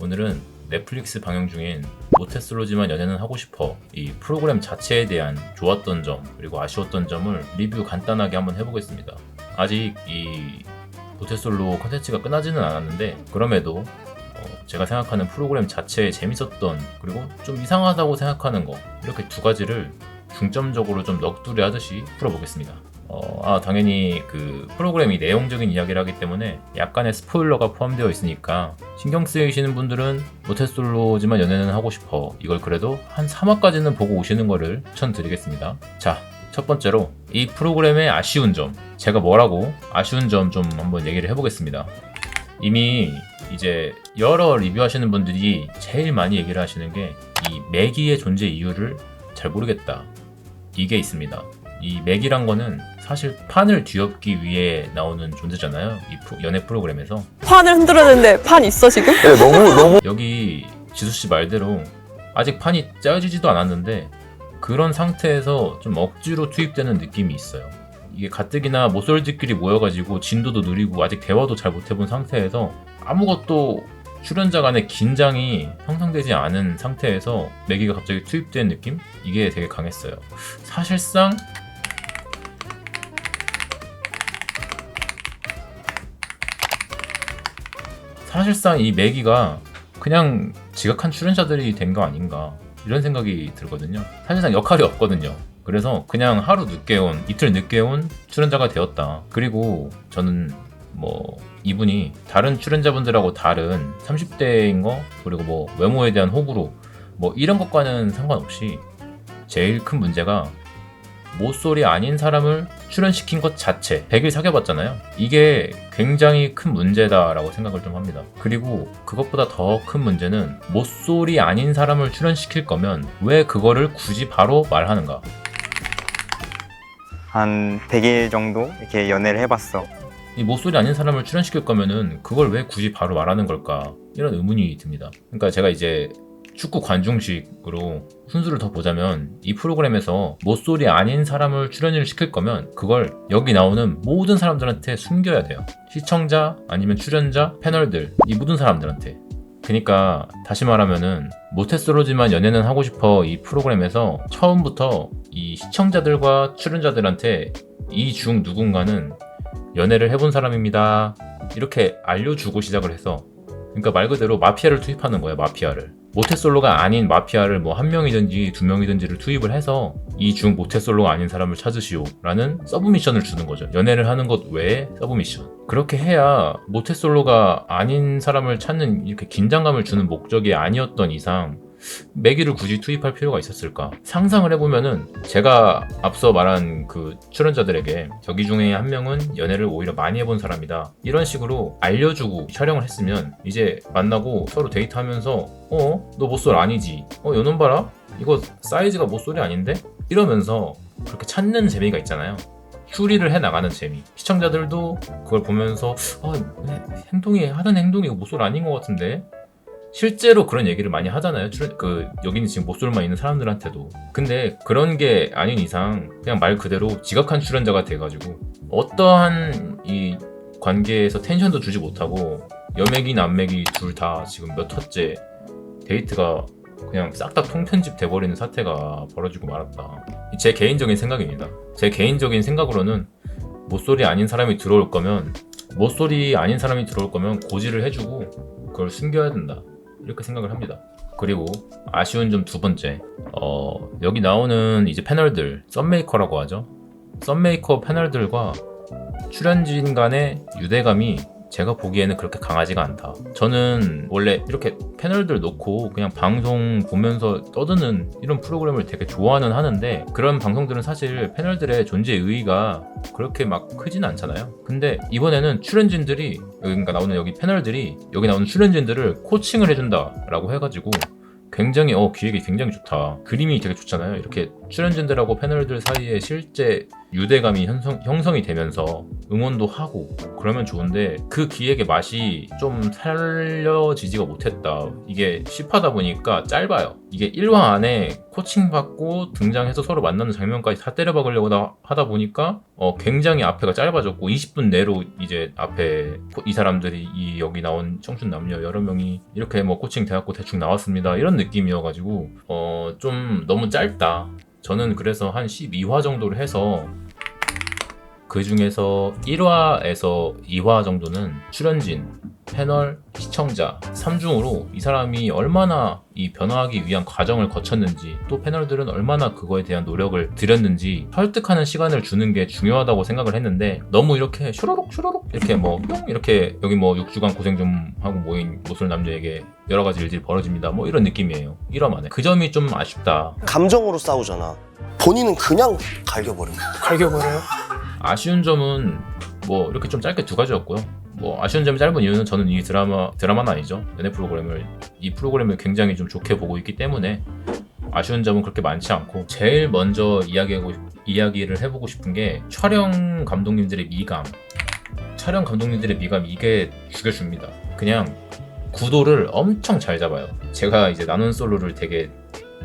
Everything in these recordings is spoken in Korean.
오늘은 넷플릭스 방영 중인 모태솔로지만 연애는 하고 싶어 이 프로그램 자체에 대한 좋았던 점 그리고 아쉬웠던 점을 리뷰 간단하게 한번 해보겠습니다. 아직 이 모태솔로 컨텐츠가 끝나지는 않았는데 그럼에도 제가 생각하는 프로그램 자체에 재밌었던 그리고 좀 이상하다고 생각하는 거 이렇게 두 가지를 중점적으로 좀 넋두리 하듯이 풀어보겠습니다. 당연히 그 프로그램이 내용적인 이야기를 하기 때문에 약간의 스포일러가 포함되어 있으니까 신경 쓰이시는 분들은 모태솔로지만 연애는 하고 싶어 이걸 그래도 한 3화까지는 보고 오시는 거를 추천드리겠습니다. 자, 첫 번째로 이 프로그램의 아쉬운 점, 제가 뭐라고 아쉬운 점 좀 한번 얘기를 해보겠습니다. 이미 이제 여러 리뷰하시는 분들이 제일 많이 얘기를 하시는 게 이 매기의 존재 이유를 잘 모르겠다, 이게 있습니다. 이 맥이란 거는 사실 판을 뒤엎기 위해 나오는 존재잖아요. 이 연애 프로그램에서 판을 흔들었는데 판 있어 지금? 네, 너무 여기 지수씨 말대로 아직 판이 짜여지지도 않았는데 그런 상태에서 좀 억지로 투입되는 느낌이 있어요. 이게 가뜩이나 모쏠들끼리 모여가지고 진도도 느리고 아직 대화도 잘 못해본 상태에서 아무것도 출연자 간의 긴장이 형성되지 않은 상태에서 매기가 갑자기 투입된 느낌? 이게 되게 강했어요. 사실상 이 매기가 그냥 지각한 출연자들이 된 거 아닌가 이런 생각이 들거든요. 사실상 역할이 없거든요. 그래서 그냥 하루 늦게 온, 이틀 늦게 온 출연자가 되었다. 그리고 저는 이분이 다른 출연자분들하고 다른 30대인 거 그리고 외모에 대한 호불호 이런 것과는 상관없이 제일 큰 문제가 모쏠이 아닌 사람을 출연시킨 것 자체, 100일 사귀어봤잖아요. 이게 굉장히 큰 문제다라고 생각을 좀 합니다. 그리고 그것보다 더 큰 문제는 모쏠이 아닌 사람을 출연시킬 거면 왜 그거를 굳이 바로 말하는가. 한 100일 정도 이렇게 연애를 해봤어. 이 모쏠이 아닌 사람을 출연시킬 거면은 그걸 왜 굳이 바로 말하는 걸까, 이런 의문이 듭니다. 그러니까 제가 이제 축구 관중식으로 순수를 더 보자면 이 프로그램에서 모쏠이 아닌 사람을 출연을 시킬 거면 그걸 여기 나오는 모든 사람들한테 숨겨야 돼요. 시청자 아니면 출연자, 패널들, 이 모든 사람들한테. 그러니까 다시 말하면은 모태솔로지만 연애는 하고 싶어 이 프로그램에서 처음부터 이 시청자들과 출연자들한테 이 중 누군가는 연애를 해본 사람입니다 이렇게 알려주고 시작을 해서, 그러니까 말 그대로 마피아를 투입하는 거예요. 마피아를, 모태솔로가 아닌 마피아를 한 명이든지 두 명이든지를 투입을 해서 이 중 모태솔로가 아닌 사람을 찾으시오 라는 서브 미션을 주는 거죠. 연애를 하는 것 외에 서브 미션. 그렇게 해야 모태솔로가 아닌 사람을 찾는 이렇게 긴장감을 주는 목적이 아니었던 이상 매기를 굳이 투입할 필요가 있었을까? 상상을 해보면은 제가 앞서 말한 그 출연자들에게 여기 중에 한 명은 연애를 오히려 많이 해본 사람이다 이런 식으로 알려주고 촬영을 했으면 이제 만나고 서로 데이트하면서 너 모쏠 아니지? 요놈 봐라? 이거 사이즈가 모쏠이 아닌데? 이러면서 그렇게 찾는 재미가 있잖아요. 추리를 해나가는 재미. 시청자들도 그걸 보면서 하는 행동이 모쏠 아닌 것 같은데? 실제로 그런 얘기를 많이 하잖아요. 여기는 지금 모쏠만 있는 사람들한테도. 근데 그런 게 아닌 이상 그냥 말 그대로 지각한 출연자가 돼가지고 어떠한 이 관계에서 텐션도 주지 못하고 여매기 남매기 둘 다 지금 몇 화째 데이트가 그냥 싹 다 통편집 돼버리는 사태가 벌어지고 말았다. 제 개인적인 생각입니다. 제 개인적인 생각으로는 모쏠이 아닌 사람이 들어올 거면 고지를 해주고 그걸 숨겨야 된다 이렇게 생각을 합니다. 그리고 아쉬운 점 두 번째, 여기 나오는 이제 패널들, 썸메이커라고 하죠. 썸메이커 패널들과 출연진 간의 유대감이 제가 보기에는 그렇게 강하지가 않다. 저는 원래 이렇게 패널들 놓고 그냥 방송 보면서 떠드는 이런 프로그램을 되게 좋아는 하는데 그런 방송들은 사실 패널들의 존재 의의가 그렇게 막 크진 않잖아요. 근데 이번에는 출연진들이, 그러니까 나오는 여기 패널들이 여기 나오는 출연진들을 코칭을 해준다 라고 해가지고 굉장히 기획이 굉장히 좋다. 그림이 되게 좋잖아요. 이렇게 출연진들하고 패널들 사이에 실제 유대감이 형성이 되면서 응원도 하고 그러면 좋은데 그 기획의 맛이 좀 살려지지가 못했다. 이게 10화다 보니까 짧아요. 이게 1화 안에 코칭받고 등장해서 서로 만나는 장면까지 다 때려박으려고 하다 보니까 굉장히 앞에가 짧아졌고 20분 내로 이제 앞에 이 사람들이 이 여기 나온 청춘 남녀 여러 명이 이렇게 뭐 코칭 돼갖고 대충 나왔습니다. 이런 느낌이어가지고 좀 너무 짧다. 저는 그래서 한 12화 정도를 해서 그 중에서 1화에서 2화 정도는 출연진, 패널, 시청자 3중으로 이 사람이 얼마나 이 변화하기 위한 과정을 거쳤는지 또 패널들은 얼마나 그거에 대한 노력을 들였는지 설득하는 시간을 주는 게 중요하다고 생각을 했는데 너무 이렇게 슈로록 이렇게 뭐 뿅 이렇게 여기 뭐 6주간 고생 좀 하고 모인 모쏠 남녀에게 여러 가지 일들이 벌어집니다. 뭐 이런 느낌이에요. 1화 만에. 그 점이 좀 아쉽다. 감정으로 싸우잖아. 본인은 그냥 갈겨버려. 갈겨버려요? 아쉬운 점은 뭐 이렇게 좀 짧게 두 가지였고요. 뭐 아쉬운 점이 짧은 이유는 저는 이 드라마는 아니죠. 이 프로그램을 굉장히 좀 좋게 보고 있기 때문에 아쉬운 점은 그렇게 많지 않고 제일 먼저 이야기를 해보고 싶은 게 촬영 감독님들의 미감. 이게 죽여줍니다. 그냥 구도를 엄청 잘 잡아요. 제가 이제 나눈 솔로를 되게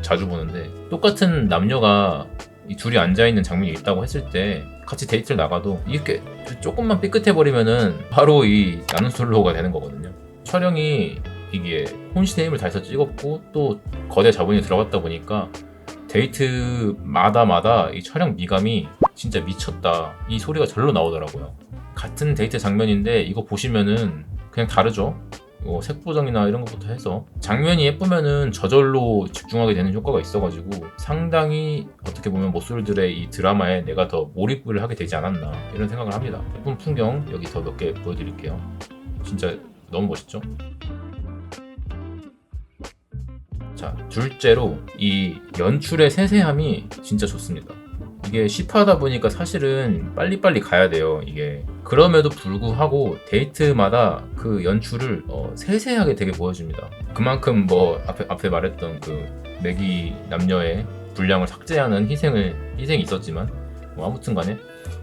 자주 보는데 똑같은 남녀가 이 둘이 앉아있는 장면이 있다고 했을 때 같이 데이트를 나가도 이렇게 조금만 삐끗해버리면은 바로 이 나눈 솔로가 되는 거거든요. 촬영이 이게 혼신의 힘을 다해서 찍었고 또 거대 자본이 들어갔다 보니까 데이트마다 이 촬영 미감이 진짜 미쳤다. 이 소리가 절로 나오더라고요. 같은 데이트 장면인데 이거 보시면은 그냥 다르죠? 색 보정이나 이런 것부터 해서 장면이 예쁘면은 저절로 집중하게 되는 효과가 있어가지고 상당히 어떻게 보면 모쏠들의 이 드라마에 내가 더 몰입을 하게 되지 않았나 이런 생각을 합니다. 예쁜 풍경 여기 더 몇 개 보여드릴게요. 진짜 너무 멋있죠? 자, 둘째로 이 연출의 세세함이 진짜 좋습니다. 이게 10화다 보니까 사실은 빨리빨리 가야 돼요. 이게 그럼에도 불구하고 데이트마다 그 연출을 세세하게 되게 보여줍니다. 그만큼 뭐 앞에 말했던 그 매기 남녀의 분량을 삭제하는 희생이 있었지만 뭐 아무튼간에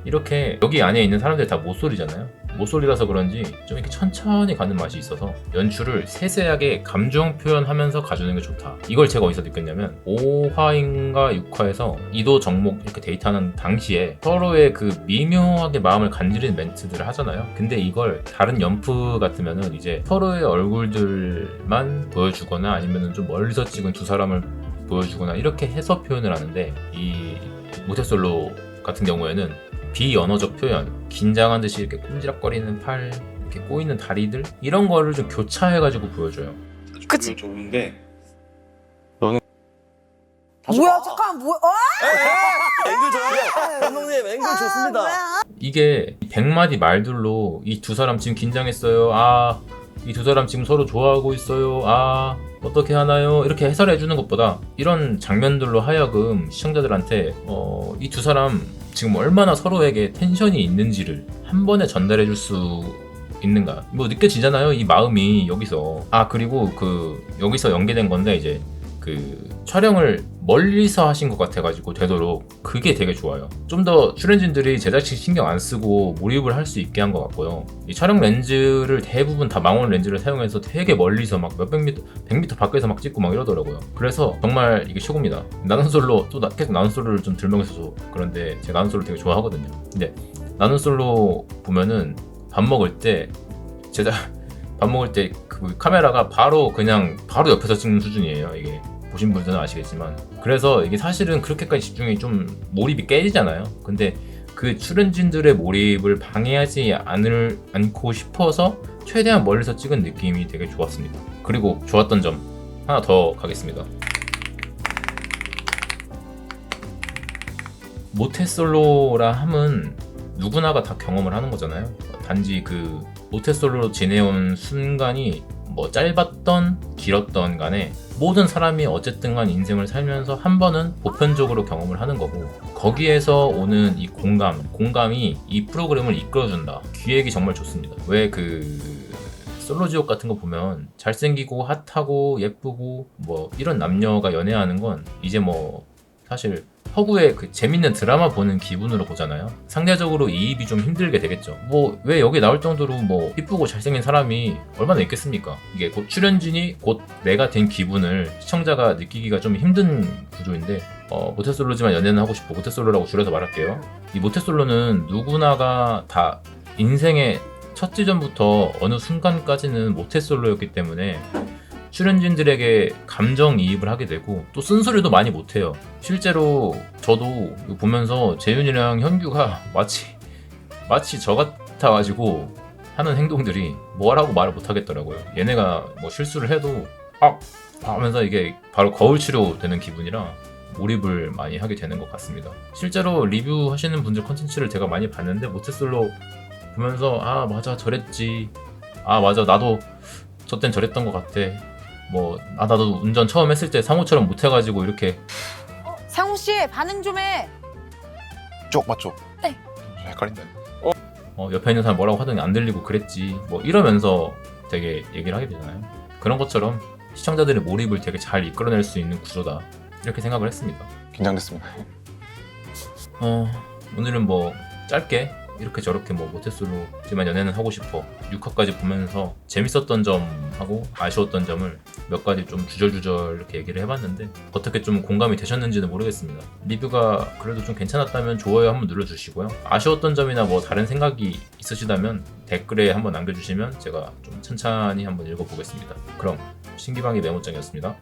이렇게 여기 안에 있는 사람들이 다 모쏠이잖아요. 모쏠이라서 그런지 좀 이렇게 천천히 가는 맛이 있어서 연출을 세세하게 감정 표현하면서 가주는 게 좋다. 이걸 제가 어디서 느꼈냐면 5화인가 6화에서 이도 정목 이렇게 데이트하는 당시에 서로의 그 미묘하게 마음을 간지르는 멘트들을 하잖아요. 근데 이걸 다른 연프 같으면은 이제 서로의 얼굴들만 보여주거나 아니면은 좀 멀리서 찍은 두 사람을 보여주거나 이렇게 해서 표현을 하는데 이 모태솔로 같은 경우에는 비언어적 표현, 긴장한 듯이 이렇게 꼼지락거리는 팔, 이렇게 꼬이는 다리들 이런 거를 좀 교차해가지고 보여줘요. 그치? 좋은데 뭐야 잠깐 뭐야 앵글 좋아요. 감독님 앵글 좋습니다. 이게 100마디 말들로 이 두 사람 지금 긴장했어요. 이 두 사람 지금 서로 좋아하고 있어요. 어떻게 하나요? 이렇게 해설해 주는 것보다 이런 장면들로 하여금 시청자들한테 이 두 사람 지금 얼마나 서로에게 텐션이 있는지를 한 번에 전달해 줄 수 있는가 뭐 느껴지잖아요. 이 마음이 여기서 그리고 여기서 연계된 건데 이제 그 촬영을 멀리서 하신 것 같아가지고 되도록 그게 되게 좋아요. 좀 더 출연진들이 제작진 신경 안 쓰고 몰입을 할 수 있게 한 것 같고요. 이 촬영 렌즈를 대부분 다 망원 렌즈를 사용해서 되게 멀리서 막 몇백 미터, 100m 밖에서 막 찍고 막 이러더라고요. 그래서 정말 이게 최고입니다. 나눈솔로 계속 나눈솔로를 좀 들먹여서 그런데 제가 나눈솔로 되게 좋아하거든요. 근데 나눈솔로 보면은 밥 먹을 때 그 카메라가 바로 옆에서 찍는 수준이에요. 이게 보신 분들은 아시겠지만 그래서 이게 사실은 그렇게까지 집중이 좀 몰입이 깨지잖아요. 근데 그 출연진들의 몰입을 방해하지 않고 싶어서 최대한 멀리서 찍은 느낌이 되게 좋았습니다. 그리고 좋았던 점 하나 더 가겠습니다. 모태솔로라 함은 누구나가 다 경험을 하는 거잖아요. 단지 그 모태솔로로 지내온 순간이 뭐 짧았던 길었던 간에 모든 사람이 어쨌든 간 인생을 살면서 한 번은 보편적으로 경험을 하는 거고 거기에서 오는 이 공감이 이 프로그램을 이끌어준다. 기획이 정말 좋습니다. 왜 솔로지옥 같은 거 보면 잘생기고 핫하고 예쁘고 뭐 이런 남녀가 연애하는 건 이제 뭐 사실 허구의 그 재밌는 드라마 보는 기분으로 보잖아요. 상대적으로 이입이 좀 힘들게 되겠죠. 뭐 왜 여기 나올 정도로 뭐 이쁘고 잘생긴 사람이 얼마나 있겠습니까? 이게 곧 출연진이 곧 내가 된 기분을 시청자가 느끼기가 좀 힘든 구조인데 모태솔로지만 연애는 하고 싶어. 모태솔로라고 줄여서 말할게요. 이 모태솔로는 누구나가 다 인생의 첫 지점부터 어느 순간까지는 모태솔로였기 때문에 출연진들에게 감정이입을 하게 되고 또 쓴소리도 많이 못해요. 실제로 저도 이거 보면서 재윤이랑 현규가 마치 저 같아가지고 하는 행동들이 뭐라고 말을 못하겠더라고요. 얘네가 뭐 실수를 해도 하면서 이게 바로 거울 치료 되는 기분이라 몰입을 많이 하게 되는 것 같습니다. 실제로 리뷰하시는 분들 컨텐츠를 제가 많이 봤는데 모태솔로 보면서 아 맞아 저랬지, 아 맞아 나도 저 땐 저랬던 것 같아, 뭐 나도 운전 처음 했을 때 상호처럼 못해가지고 이렇게 상우 씨 반응 좀 해. 쪽 맞죠? 네. 헷갈린다. 옆에 있는 사람 뭐라고 하더니 안 들리고 그랬지 뭐 이러면서 되게 얘기를 하게 되잖아요. 그런 것처럼 시청자들의 몰입을 되게 잘 이끌어낼 수 있는 구조다 이렇게 생각을 했습니다. 긴장됐습니다. 오늘은 뭐 짧게 이렇게 저렇게 뭐 모태솔로지만 연애는 하고 싶어 6화까지 보면서 재밌었던 점하고 아쉬웠던 점을 몇 가지 좀 주절주절 이렇게 얘기를 해봤는데 어떻게 좀 공감이 되셨는지는 모르겠습니다. 리뷰가 그래도 좀 괜찮았다면 좋아요 한번 눌러주시고요. 아쉬웠던 점이나 뭐 다른 생각이 있으시다면 댓글에 한번 남겨주시면 제가 좀 천천히 한번 읽어보겠습니다. 그럼 신기방의 메모장이었습니다.